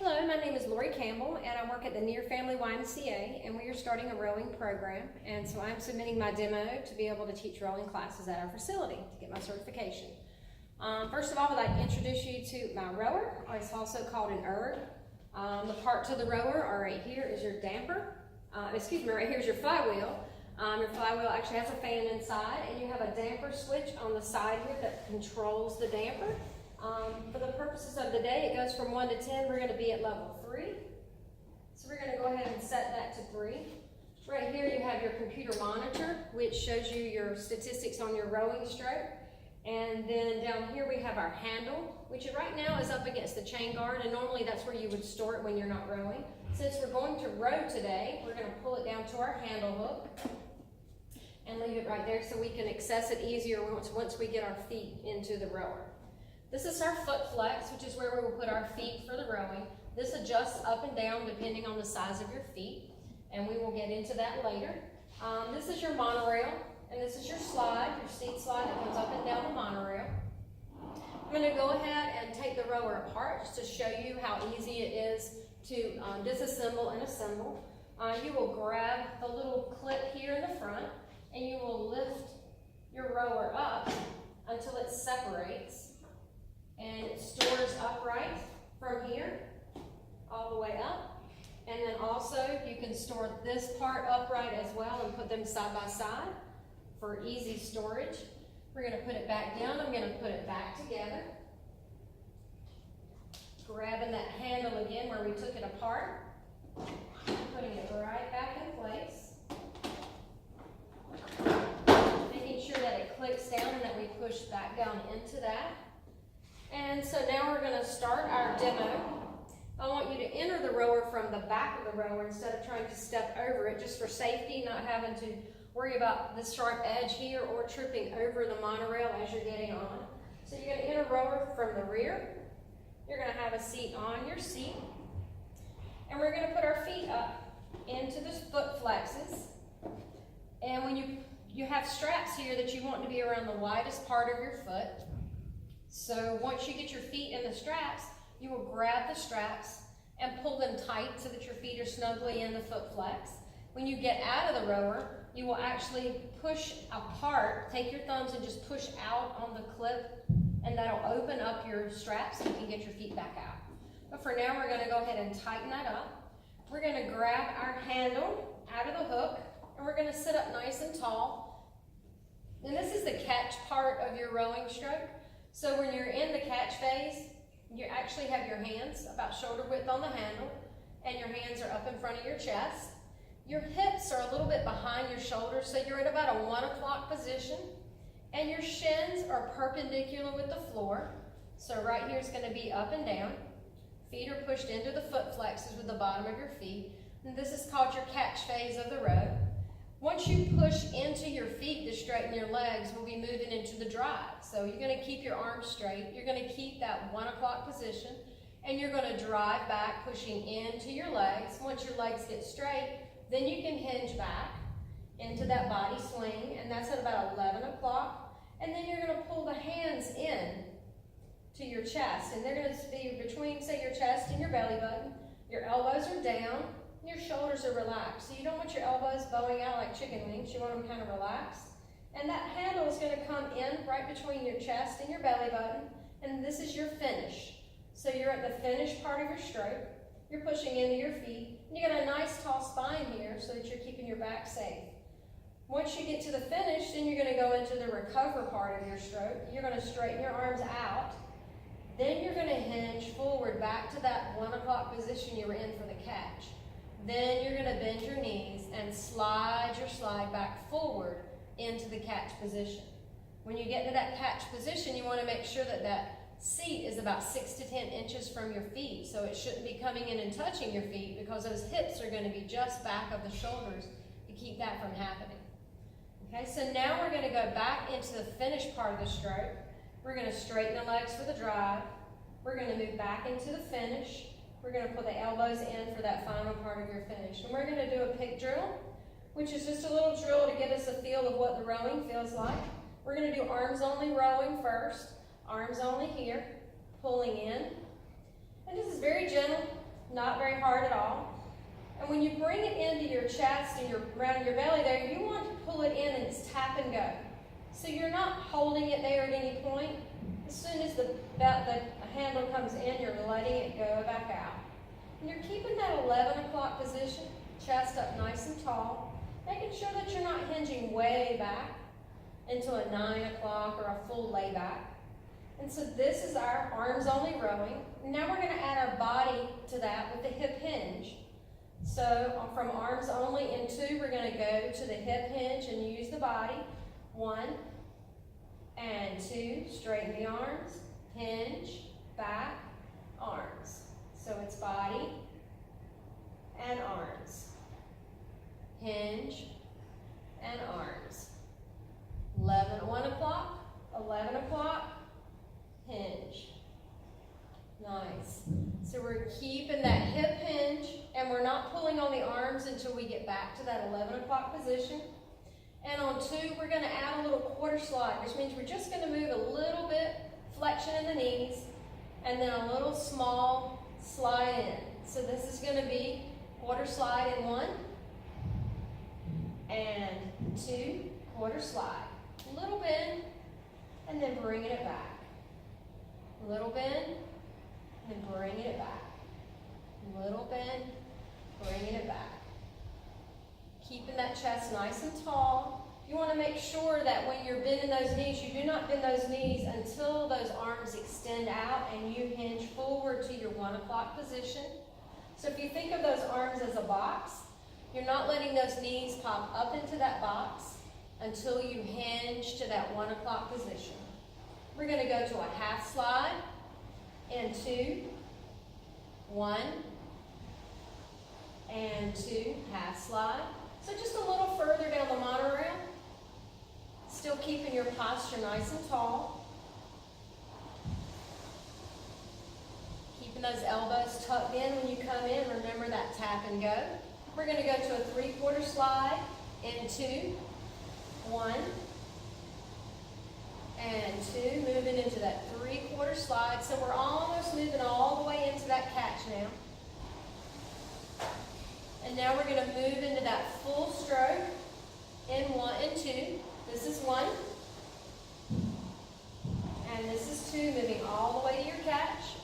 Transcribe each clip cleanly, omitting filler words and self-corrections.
Hello, my name is Lori Campbell and I work at the Near Family YMCA, and we are starting a rowing program, and so I'm submitting my demo to be able to teach rowing classes at our facility to get my certification. First of all, I'd like to introduce you to my rower, or it's also called an erg. The parts of the rower are right here is your damper, right here is your flywheel. Your flywheel actually has a fan inside, and you have a damper switch on the side here that controls the damper. For the purposes of the day, it goes from 1 to 10. We're going to be at level 3. So we're going to go ahead and set that to 3. Right here you have your computer monitor, which shows you your statistics on your rowing stroke. And then down here we have our handle, which right now is up against the chain guard, and normally that's where you would store it when you're not rowing. Since we're going to row today, we're going to pull it down to our handle hook and leave it right there so we can access it easier once we get our feet into the rower. This is our foot flex, which is where we will put our feet for the rowing. This adjusts up and down depending on the size of your feet, and we will get into that later. This is your monorail, and this is your slide, your seat slide that goes up and down the monorail. I'm going to go ahead and take the rower apart just to show you how easy it is to disassemble and assemble. You will grab the little clip here in the front, and you will lift your rower up until it separates. And it stores upright from here all the way up. And then also you can store this part upright as well and put them side by side for easy storage. We're going to put it back down. I'm going to put it back together. Grabbing that handle again where we took it apart. Putting it right back in place. Making sure that it clicks down and that we push back down into that. And so now we're going to start our demo. I want you to enter the rower from the back of the rower instead of trying to step over it, just for safety, not having to worry about this sharp edge here or tripping over the monorail as you're getting on. So you're going to enter rower from the rear. You're going to have a seat on your seat. And we're going to put our feet up into the foot flexes. And when you have straps here that you want to be around the widest part of your foot. So once you get your feet in the straps, you will grab the straps and pull them tight so that your feet are snugly in the foot flex. When you get out of the rower, you will actually push apart, take your thumbs and just push out on the clip, and that'll open up your straps so you can get your feet back out. But for now, we're going to go ahead and tighten that up. We're going to grab our handle out of the hook, and we're going to sit up nice and tall. And this is the catch part of your rowing stroke. So when you're in the catch phase, you actually have your hands about shoulder width on the handle, and your hands are up in front of your chest. Your hips are a little bit behind your shoulders, so you're at about a 1 o'clock position, and your shins are perpendicular with the floor. So right here is going to be up and down. Feet are pushed into the foot flexes with the bottom of your feet, and this is called your catch phase of the row. Once you push into your feet to straighten your legs, we'll be moving into the drive. So you're going to keep your arms straight. You're going to keep that 1 o'clock position, and you're going to drive back, pushing into your legs. Once your legs get straight, then you can hinge back into that body swing, and that's at about 11 o'clock. And then you're going to pull the hands in to your chest, and they're going to be between, say, your chest and your belly button. Your elbows are down. Your shoulders are relaxed. So you don't want your elbows bowing out like chicken wings. You want them kind of relaxed. And that handle is going to come in right between your chest and your belly button. And this is your finish. So you're at the finish part of your stroke. You're pushing into your feet. And you got a nice tall spine here so that you're keeping your back safe. Once you get to the finish, then you're going to go into the recover part of your stroke. You're going to straighten your arms out. Then you're going to hinge forward back to that 1 o'clock position you were in for the catch. Then you're going to bend your knees and slide your slide back forward into the catch position. When you get to that catch position, you want to make sure that that seat is about 6 to 10 inches from your feet. So it shouldn't be coming in and touching your feet, because those hips are going to be just back of the shoulders to keep that from happening. Okay, so now we're going to go back into the finish part of the stroke. We're going to straighten the legs for the drive. We're going to move back into the finish. We're going to put the elbows in for that final part of your finish. And we're going to do a pick drill, which is just a little drill to get us a feel of what the rowing feels like. We're going to do arms only rowing first. Arms only here, pulling in. And this is very gentle. not very hard at all. And when you bring it into your chest and around your belly there, you want to pull it in and it's tap and go. So you're not holding it there at any point. As soon as the handle comes in, you're letting it go back out. And you're keeping that 11 o'clock position, chest up nice and tall, making sure that you're not hinging way back into a 9 o'clock or a full layback. And so this is our arms only rowing. Now we're going to add our body to that with the hip hinge. So from arms only in 2, we're going to go to the hip hinge and use the body. 1 and 2, straighten the arms, hinge, back, arms. So it's body and arms, hinge and arms. 1 o'clock, 11 o'clock, hinge. Nice. So we're keeping that hip hinge and we're not pulling on the arms until we get back to that 11 o'clock position. And on 2, we're going to add a little quarter slide, which means we're just going to move a little bit, flexion in the knees, and then a little small slide in. So this is going to be quarter slide in 1, and 2, quarter slide. A little bend, and then bringing it back. A little bend, and then bringing it back. A little bend, bringing it back. Keeping that chest nice and tall. You want to make sure that when you're bending those knees, you do not bend those knees until those arms extend out and you hinge forward to your 1 o'clock position. So if you think of those arms as a box, you're not letting those knees pop up into that box until you hinge to that 1 o'clock position. We're going to go to a half slide and 2, 1 and 2, half slide. So just a little further down the monorail, still keeping your posture nice and tall. Keeping those elbows tucked in when you come in. Remember that tap and go. We're going to go to a 3/4 slide in 2, 1 and 2, moving into that 3/4 slide. So we're almost moving all the way into that catch now. And now we're going to move into that full stroke in 1 and 2. This is 1. And this is 2, moving all the way to your catch.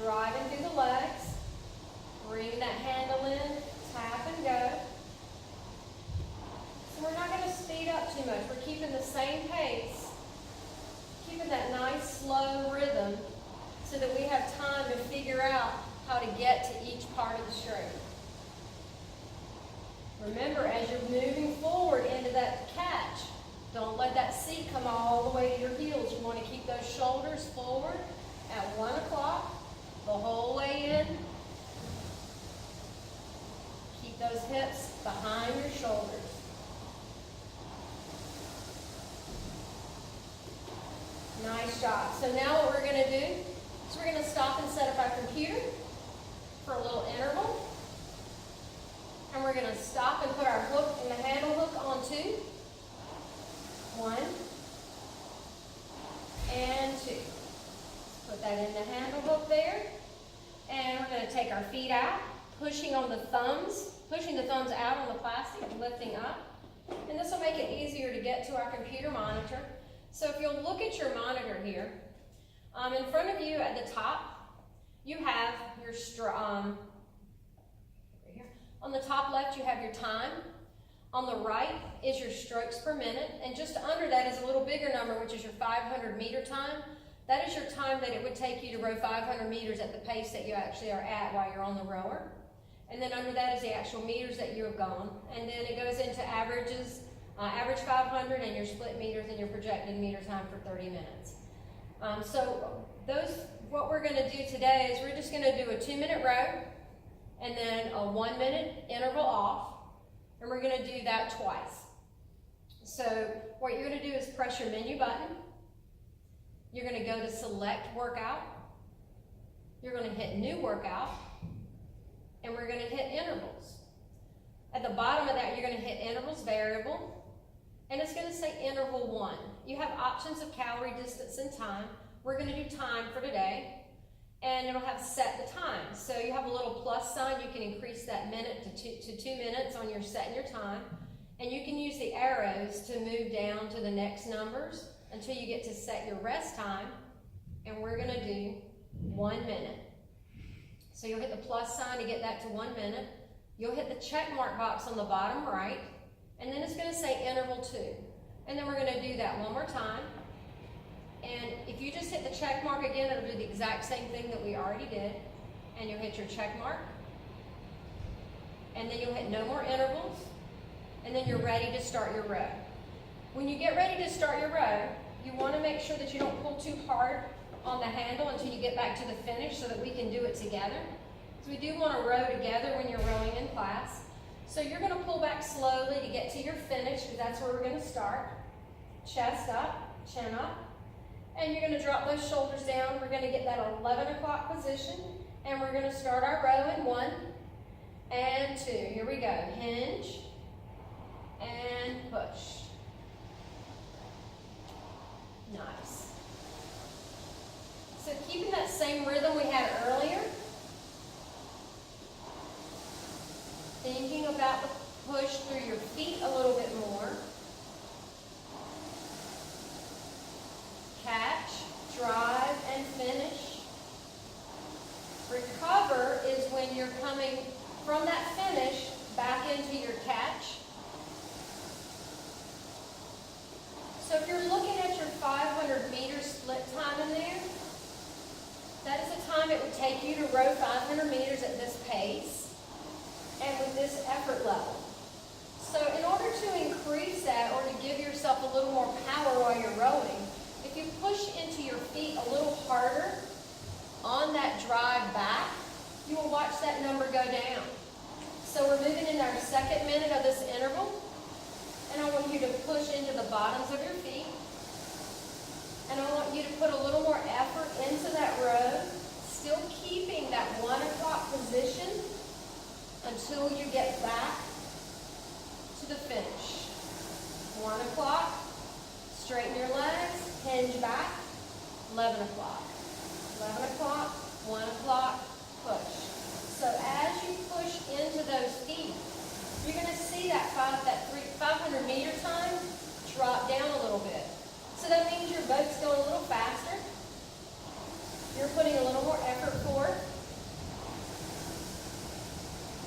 Driving through the legs. Bring that handle in, tap and go. So we're not going to speed up too much. We're keeping the same pace. Keeping that nice slow rhythm so that we have time to figure out how to get to each part of the stroke. Remember, as you're moving forward into that catch, don't let that seat come all the way to your heels. You want to keep those shoulders forward at 1 o'clock, the whole way in. Keep those hips behind your shoulders. Nice job. So now what we're going to do is we're going to stop and set up our computer for a little interval. And we're going to stop and put our hook and the handle hook on 2. 1 and 2. Put that in the handle hook there. And we're going to take our feet out, pushing the thumbs out on the plastic, lifting up. And this will make it easier to get to our computer monitor. So if you'll look at your monitor here, in front of you at the top, you have your on the top left, you have your time. On the right is your strokes per minute. And just under that is a little bigger number, which is your 500 meter time. That is your time that it would take you to row 500 meters at the pace that you actually are at while you're on the rower. And then under that is the actual meters that you have gone. And then it goes into averages, average 500 and your split meters and your projected meter time for 30 minutes. What we're going to do today is we're just going to do a 2-minute row and then a 1-minute interval off. And we're going to do that twice. So what you're going to do is press your menu button. You're going to go to select workout. You're going to hit new workout. And we're going to hit intervals. At the bottom of that, you're going to hit intervals variable. And it's going to say interval 1. You have options of calorie, distance, and time. We're going to do time for today. And and it'll have set the time. So you have a little plus sign. You can increase that minute to 2 minutes on your setting your time. And you can use the arrows to move down to the next numbers until you get to set your rest time. And we're gonna do 1 minute. So you'll hit the plus sign to get that to 1 minute. You'll hit the check mark box on the bottom right, and then it's gonna say interval 2. And then we're gonna do that one more time. And if you just hit the check mark again, it'll do the exact same thing that we already did. And you'll hit your check mark. And then you'll hit no more intervals. And then you're ready to start your row. When you get ready to start your row, you want to make sure that you don't pull too hard on the handle until you get back to the finish so that we can do it together. So we do want to row together when you're rowing in class. So you're going to pull back slowly to get to your finish, because that's where we're going to start. Chest up, chin up. And you're going to drop those shoulders down. We're going to get that 11 o'clock position. And we're going to start our row in 1 and 2. Here we go. Hinge and push. Nice. So keeping that same rhythm we had earlier. Thinking about the push through your feet a little bit more. Catch, drive, and finish. Recover is when you're coming from that finish back into your catch. So if you're looking at your 500 meter split time in there, that is the time it would take you to row 500 meters at this pace and with this effort level. So in order to increase that, or to give yourself a little more power while you're rowing, if you push into your feet a little harder on that drive back, you will watch that number go down. So we're moving into our 2nd minute of this interval, and I want you to push into the bottoms of your feet, and I want you to put a little more effort into that row, still keeping that 1 o'clock position until you get back to the finish. 1 o'clock, straighten your legs, hinge back, 11 o'clock. 11 o'clock, 1 o'clock, push. So as you push into those feet, you're going to see that 500 meter time drop down a little bit. So that means your boat's going a little faster. You're putting a little more effort forward.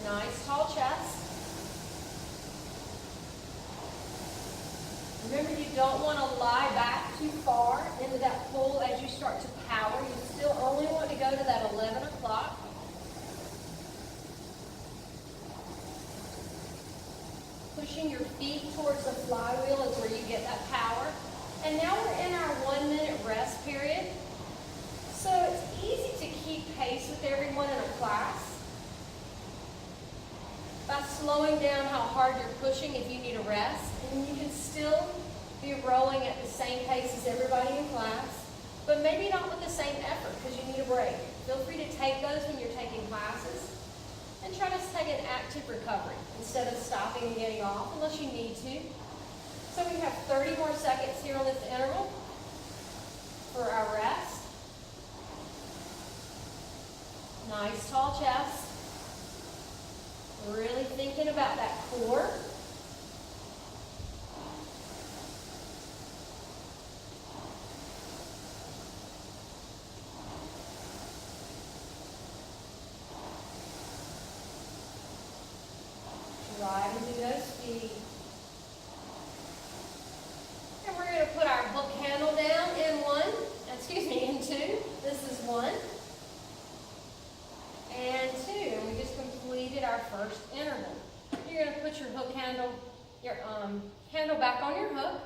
Nice tall chest. Remember, you don't want to lie back too far into that pool as you start to power. You still only want to go to that 11 o'clock. Pushing your feet towards the flywheel is where you get that power. And now we're in our 1 minute rest period. So it's easy to keep pace with everyone in a class by slowing down how hard you're pushing if you need a rest. And you can still be rowing at the same pace as everybody in class, but maybe not with the same effort because you need a break. Feel free to take those when you're taking classes. And try to take an active recovery instead of stopping and getting off unless you need to. So we have 30 more seconds here on this interval for our rest. Nice tall chest. Really thinking about that core. Drive into those feet. And we're going to put our hook handle down in 2. This is 1 and 2. And we just completed our first interval. You're going to put your hook handle, your handle back on your hook.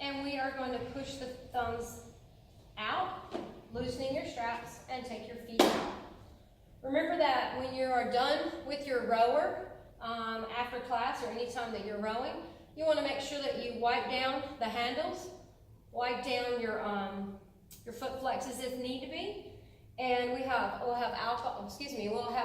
And we are going to push the thumbs out, loosening your straps, and take your feet out. Remember that when you are done with your rower, after class or any time that you're rowing, you want to make sure that you wipe down the handles, wipe down your foot flexes if need to be, and we'll have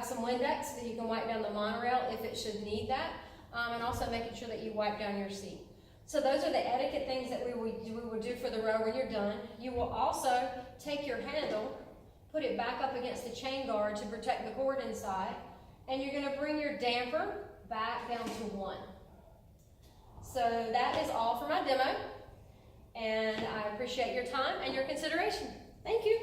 some Windex so that you can wipe down the monorail if it should need that, and also making sure that you wipe down your seat. So those are the etiquette things that we will do for the row when you're done. You will also take your handle, put it back up against the chain guard to protect the cord inside, and you're going to bring your damper back down to 1. So that is all for my demo, and I appreciate your time and your consideration. Thank you.